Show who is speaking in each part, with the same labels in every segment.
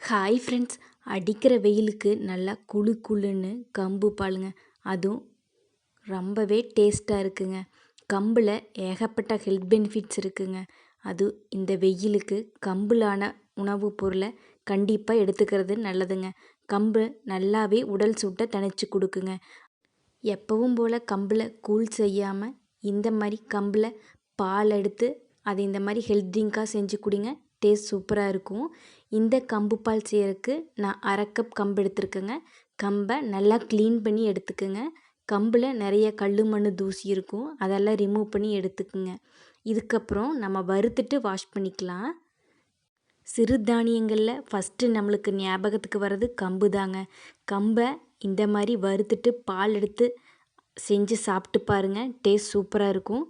Speaker 1: Hi friends, அடிக்கிற வெயிலுக்கு நல்லா குளு குளுன்னு கம்பு பாலுங்க. அதுவும் ரொம்பவே டேஸ்ட்டாக இருக்குங்க. கம்பில் ஏகப்பட்ட ஹெல்த் பெனிஃபிட்ஸ் இருக்குங்க. அது இந்த வெயிலுக்கு கம்புலான உணவுப் பொருளை கண்டிப்பாக எடுத்துக்கிறது நல்லதுங்க. கம்பு நல்லாவே உடல் சூட்டை தணிச்சு கொடுக்குங்க. எப்பவும் போல் கம்பில் கூழ் செய்யாமல் இந்த மாதிரி கம்பில் பால் எடுத்து அதை இந்த மாதிரி ஹெல்த் ட்ரிங்காக செஞ்சு குடிங்க. டேஸ்ட் சூப்பராக இருக்கும். இந்த கம்பு பால் செய்யறதுக்கு நான் 1/2 கப் கம்பு எடுத்துருக்கேங்க. கம்பை நல்லா க்ளீன் பண்ணி எடுத்துக்கோங்க. கம்பில் நிறைய கல் மண் தூசி இருக்கும், அதெல்லாம் ரிமூவ் பண்ணி எடுத்துக்குங்க. இதுக்கப்புறம் நம்ம வறுத்துட்டு வாஷ் பண்ணிக்கலாம். சிறுதானியங்களில் ஃபஸ்ட்டு நம்மளுக்கு ஞாபகத்துக்கு வர்றது கம்பு தாங்க. கம்பை இந்த மாதிரி வறுத்துட்டு பால் எடுத்து செஞ்சு சாப்பிட்டு பாருங்கள், டேஸ்ட் சூப்பராக இருக்கும்.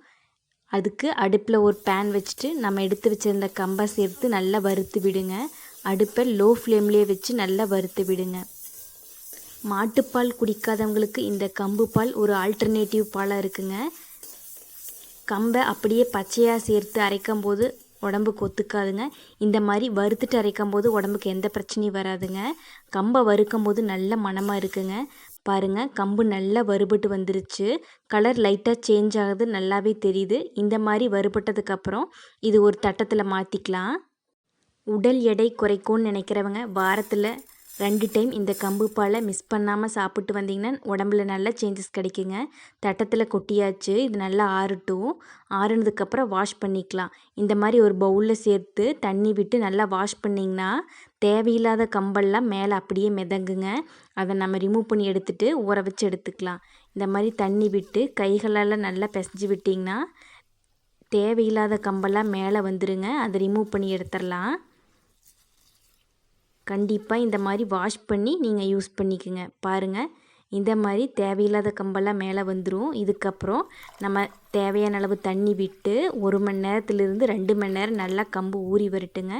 Speaker 1: அதுக்கு அடுப்பில் ஒரு பேன் வச்சுட்டு நம்ம எடுத்து வச்சுருந்த கம்பை சேர்த்து நல்லா வறுத்து விடுங்க. அடுப்பை லோ ஃப்ளேம்லேயே வச்சு நல்லா வறுத்து விடுங்க. மாட்டுப்பால் குடிக்காதவங்களுக்கு இந்த கம்பு பால் ஒரு ஆல்டர்னேட்டிவ் பாலாக இருக்குங்க. கம்பை அப்படியே பச்சையாக சேர்த்து அரைக்கும் போது உடம்புக்கு ஒத்துக்காதுங்க. இந்த மாதிரி வறுத்துட்டு அரைக்கும் போது உடம்புக்கு எந்த பிரச்சனையும் வராதுங்க. கம்பை வறுக்கும் போது நல்ல மணமாக இருக்குங்க. பாருங்கள், கம்பு நல்லா வறுபட்டு வந்துருச்சு. கலர் லைட்டாக சேஞ்ச் ஆகுது, நல்லாவே தெரியுது. இந்த மாதிரி வறுபட்டதுக்கப்புறம் இது ஒரு தட்டத்தில் மாற்றிக்கலாம். உடல் எடை குறைக்கும்னு நினைக்கிறவங்க வாரத்தில் 2 டைம் இந்த கம்பு பாலை மிஸ் பண்ணாமல் சாப்பிட்டு வந்தீங்கன்னா உடம்புல நல்ல சேஞ்சஸ் கிடைக்குங்க. தட்டத்தில் கொட்டியாச்சு, இது நல்லா ஆறட்டும். ஆறுனதுக்கப்புறம் வாஷ் பண்ணிக்கலாம். இந்த மாதிரி ஒரு பவுலில் சேர்த்து தண்ணி விட்டு நல்லா வாஷ் பண்ணிங்கன்னா தேவையில்லாத கம்பெல்லாம் மேலே அப்படியே மிதங்குங்க. அதை நம்ம ரிமூவ் பண்ணி எடுத்துகிட்டு ஊற வச்சு எடுத்துக்கலாம். இந்த மாதிரி தண்ணி விட்டு கைகளால் நல்லா பிசைஞ்சு விட்டிங்கன்னா தேவையில்லாத கம்பெல்லாம் மேலே வந்துடுங்க. அதை ரிமூவ் பண்ணி எடுத்துடலாம். கண்டிப்பாக இந்த மாதிரி வாஷ் பண்ணி நீங்கள் யூஸ் பண்ணிக்கோங்க. பாருங்கள், இந்த மாதிரி தேவையில்லாத கம்பெல்லாம் மேலே வந்துடும். இதுக்கப்புறம் நம்ம தேவையான அளவு தண்ணி விட்டு 1 மணி நேரத்துலேருந்து 2 மணி நேரம் நல்லா கம்பு ஊறி வரட்டுங்க.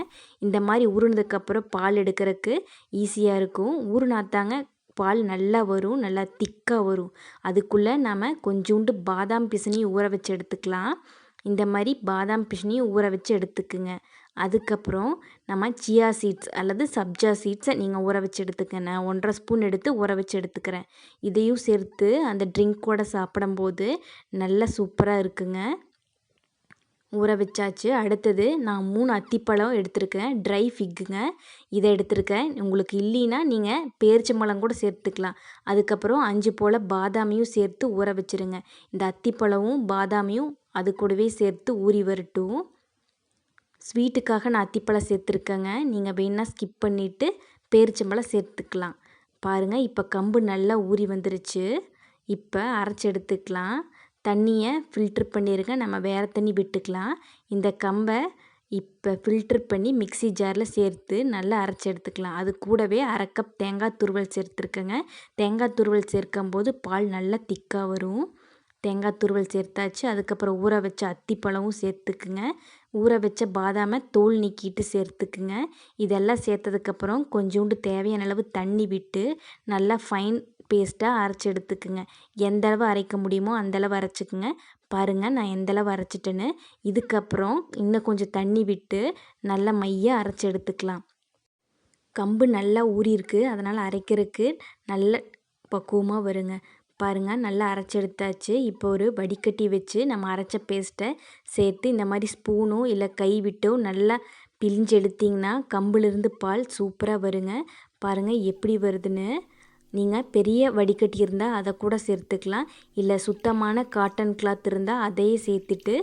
Speaker 1: இந்த மாதிரி ஊறினதுக்கப்புறம் பால் எடுக்கிறதுக்கு ஈஸியாக இருக்கும். ஊறினாத்தாங்க பால் நல்லா வரும், நல்லா திக்காக வரும். அதுக்குள்ளே நம்ம கொஞ்சோண்டு பாதாம் பிசினி ஊற வச்சு எடுத்துக்கலாம். இந்த மாதிரி பாதாம் பிசினி ஊற வச்சு எடுத்துக்குங்க. அதுக்கப்புறம் நம்ம சியா சீட்ஸ் அல்லது சப்ஜா சீட்ஸை நீங்கள் ஊற வச்சு எடுத்துக்க. நான் 1/2 ஸ்பூன் எடுத்து ஊற வச்சு எடுத்துக்கிறேன். இதையும் சேர்த்து அந்த ட்ரிங்க்கோட சாப்பிடும்போது நல்லா சூப்பராக இருக்குங்க. ஊற வச்சாச்சு. அடுத்தது நான் 3 அத்திப்பழம் எடுத்துருக்கேன், ட்ரை ஃபிக்குங்க. இதை எடுத்துருக்கேன். உங்களுக்கு இல்லைன்னா நீங்கள் பேரிச்சம்பழம் கூட சேர்த்துக்கலாம். அதுக்கப்புறம் 5 போல் பாதாமியும் சேர்த்து ஊற வச்சுருங்க. இந்த அத்திப்பழமும் பாதாமியும் அது கூடவே சேர்த்து ஊறி வரட்டும். ஸ்வீட்டுக்காக நான் அத்திப்பழம் சேர்த்துருக்கேங்க. நீங்கள் வேணால் ஸ்கிப் பண்ணிவிட்டு பேரிச்சம்பழம் சேர்த்துக்கலாம். பாருங்கள், இப்போ கம்பு நல்லா ஊறி வந்துருச்சு. இப்போ அரைச்சி எடுத்துக்கலாம். தண்ணியை ஃபில்ட்ரு பண்ணிடுங்க, நம்ம வேறு தண்ணி விட்டுக்கலாம். இந்த கம்பை இப்போ ஃபில்ட்ரு பண்ணி மிக்ஸி ஜாரில் சேர்த்து நல்லா அரைச்சி எடுத்துக்கலாம். அது கூடவே 1/2 கப் தேங்காய் துருவல் சேர்த்துருக்கேங்க. தேங்காய் துருவல் சேர்க்கும்போது பால் நல்லா திக்காக வரும். தேங்காய் துருவல் சேர்த்தாச்சு. அதுக்கப்புறம் ஊற வச்ச அத்திப்பழமும் சேர்த்துக்குங்க. ஊற வச்ச பாதாமை தோல் நீக்கிட்டு சேர்த்துக்குங்க. இதெல்லாம் சேர்த்ததுக்கப்புறம் கொஞ்சோண்டு தேவையான அளவு தண்ணி விட்டு நல்லா ஃபைன் பேஸ்ட்டாக அரைச்சி எடுத்துக்குங்க. எந்தளவு அரைக்க முடியுமோ அந்தளவு அரைச்சிக்குங்க. பாருங்கள், நான் எந்தளவு அரைச்சிட்டேன்னு. இதுக்கப்புறம் இன்னும் கொஞ்சம் தண்ணி விட்டு நல்லா மையாக அரைச்சி எடுத்துக்கலாம். கம்பு நல்லா ஊறியிருக்கு, அதனால் அரைக்கிறதுக்கு நல்ல பக்குவமாக வருங்க. பாருங்கள், நல்லா அரைச்சி எடுத்தாச்சு. இப்போ ஒரு வடிகட்டி வச்சு நம்ம அரைச்ச பேஸ்ட்டை சேர்த்து இந்த மாதிரி ஸ்பூனோ இல்லை கை விட்டோ நல்லா பிழிஞ்சு எடுத்திங்கன்னா கம்புலேருந்து பால் சூப்பராக வருங்க. பாருங்கள் எப்படி வருதுன்னு. நீங்கள் பெரிய வடிகட்டி இருந்தால் அதை கூட சேர்த்துக்கலாம். இல்லை சுத்தமான காட்டன் கிளாத் இருந்தால் அதையே சேர்த்துட்டு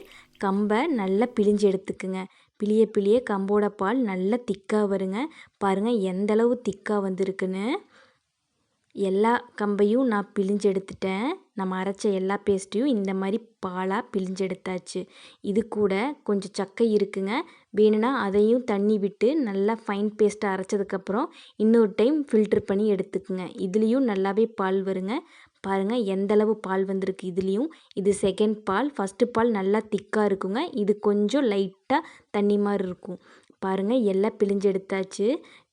Speaker 1: கம்பை நல்லா பிழிஞ்சு எடுத்துக்குங்க. பிழிய பிழிய கம்போட பால் நல்லா திக்காக வருங்க. பாருங்கள் எந்தளவு திக்காக வந்திருக்குன்னு. எல்லா கம்பையும் நான் பிழிஞ்சு எடுத்துட்டேன். நம்ம அரைச்ச எல்லா பேஸ்ட்டையும் இந்த மாதிரி பாலாக பிழிஞ்சு எடுத்தாச்சு. இது கூட கொஞ்சம் சக்கை இருக்குங்க. வேணும்னா அதையும் தண்ணி விட்டு நல்லா ஃபைன் பேஸ்ட்டாக அரைச்சதுக்கப்புறம் இன்னொரு டைம் ஃபில்ட்ரு பண்ணி எடுத்துக்குங்க. இதுலேயும் நல்லாவே பால் வருங்க. பாருங்கள் எந்தளவு பால் வந்திருக்கு இதுலேயும். இது செகண்ட் பால். ஃபஸ்ட்டு பால் நல்லா திக்காக இருக்குங்க. இது கொஞ்சம் லைட்டாக தண்ணி மாதிரி இருக்கும். பாருங்கள் எல்லாம் பிழிஞ்சு எடுத்தாச்சு.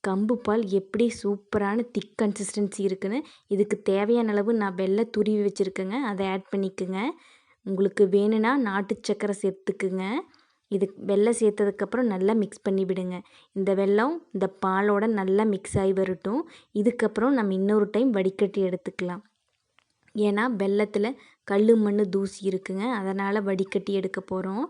Speaker 1: கம்பு பால் எப்படி சூப்பரான திக் கன்சிஸ்டன்சி இருக்குன்னு. இதுக்கு தேவையான அளவு நான் வெல்லம் துருவி வச்சுருக்கேங்க, அதை ஆட் பண்ணிக்கோங்க. உங்களுக்கு வேணும்னா நாட்டு சக்கரை சேர்த்துக்குங்க. இது வெல்லம் சேர்த்ததுக்கப்புறம் நல்லா மிக்ஸ் பண்ணி விடுங்க. இந்த வெல்லம் இந்த பாலோட நல்லா மிக்ஸ் ஆகி வரட்டும். இதுக்கப்புறம் நம்ம இன்னொரு டைம் வடிகட்டி எடுத்துக்கலாம். ஏன்னா வெல்லத்தில் கல் மண் தூசி இருக்குங்க, அதனால் வடிகட்டி எடுக்க போகிறோம்.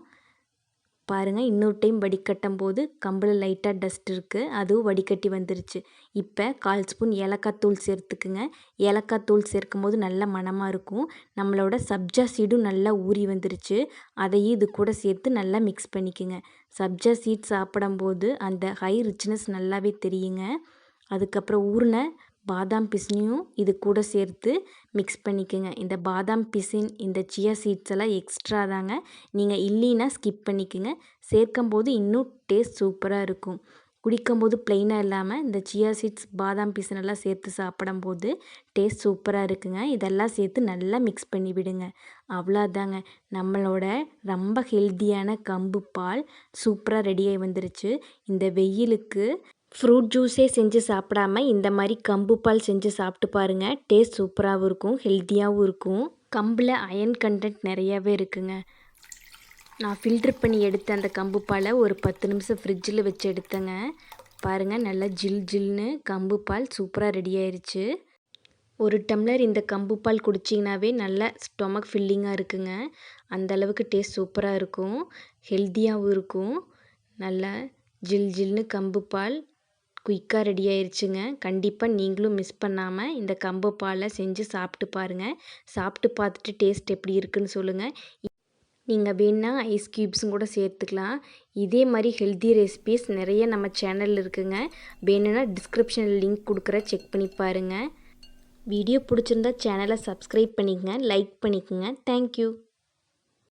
Speaker 1: பாருங்கள், இன்னொரு டைம் வடிகட்டும் போது கம்பில் லைட்டாக டஸ்ட் இருக்குது, அதுவும் வடிகட்டி வந்துருச்சு. இப்போ 1/4 ஸ்பூன் ஏலக்காய் தூள் சேர்த்துக்குங்க. ஏலக்காய் தூள் சேர்க்கும் போது நல்ல மணமாக இருக்கும். நம்மளோட சப்ஜா சீடும் நல்லா ஊறி வந்துருச்சு, அதையும் இது கூட சேர்த்து நல்லா மிக்ஸ் பண்ணிக்கோங்க. சப்ஜா சீட் சாப்பிடும்போது அந்த ஹை ரிச்னஸ் நல்லாவே தெரியுங்க. அதுக்கப்புறம் ஊறின பாதாம் பிசினையும் இது கூட சேர்த்து மிக்ஸ் பண்ணிக்கோங்க. இந்த பாதாம் பிசின், இந்த சியா சீட்ஸ் எல்லாம் எக்ஸ்ட்ரா தாங்க, நீங்கள் இல்லைன்னா ஸ்கிப் பண்ணிக்கோங்க. சேர்க்கும்போது இன்னும் டேஸ்ட் சூப்பராக இருக்கும். குடிக்கும்போது ப்ளெயினாக இல்லாமல் இந்த சியா சீட்ஸ் பாதாம் பிசினெல்லாம் சேர்த்து சாப்பிடும்போது டேஸ்ட் சூப்பராக இருக்குங்க. இதெல்லாம் சேர்த்து நல்லா மிக்ஸ் பண்ணி விடுங்க. அவ்வளோதாங்க, நம்மளோட ரொம்ப ஹெல்த்தியான கம்பு பால் சூப்பராக ரெடியாகி வந்துருச்சு. இந்த வெயிலுக்கு ஃப்ரூட் ஜூஸே செஞ்சு சாப்பிடாம இந்த மாதிரி கம்பு பால் செஞ்சு சாப்பிட்டு பாருங்கள். டேஸ்ட் சூப்பராகவும் இருக்கும், ஹெல்த்தியாகவும் இருக்கும். கம்பில் அயன் கண்டென்ட் நிறையாவே இருக்குங்க. நான் ஃபில்ட்ரு பண்ணி எடுத்த அந்த கம்பு பாலை ஒரு 10 நிமிஷம் ஃப்ரிட்ஜில் வச்சு எடுத்தேங்க. பாருங்கள், நல்லா ஜில் ஜில்னு கம்பு பால் சூப்பராக ரெடி ஆயிடுச்சு. ஒரு டம்ளர் இந்த கம்பு பால் குடிச்சிங்கனாவே நல்லா ஸ்டொமக் ஃபில்லிங்காக இருக்குங்க. அந்தளவுக்கு டேஸ்ட் சூப்பராக இருக்கும், ஹெல்த்தியாகவும் இருக்கும். நல்லா ஜில் ஜில்னு கம்பு பால் குயிக்காக ரெடி ஆயிடுச்சுங்க. கண்டிப்பாக நீங்களும் மிஸ் பண்ணாமல் இந்த கம்பு பாலை செஞ்சு சாப்பிட்டு பாருங்கள். சாப்பிட்டு பார்த்துட்டு டேஸ்ட் எப்படி இருக்குன்னு சொல்லுங்கள். நீங்கள் வேணுன்னா ஐஸ் க்யூப்ஸும் கூட சேர்த்துக்கலாம். இதே மாதிரி ஹெல்த்தி ரெசிபீஸ் நிறைய நம்ம சேனலில் இருக்குங்க. வேணும்னா டிஸ்கிரிப்ஷனில் லிங்க் கொடுக்குற, செக் பண்ணி பாருங்கள். வீடியோ பிடிச்சிருந்தா சேனலை சப்ஸ்கிரைப் பண்ணிக்கங்க, லைக் பண்ணிக்கோங்க. தேங்க்யூ.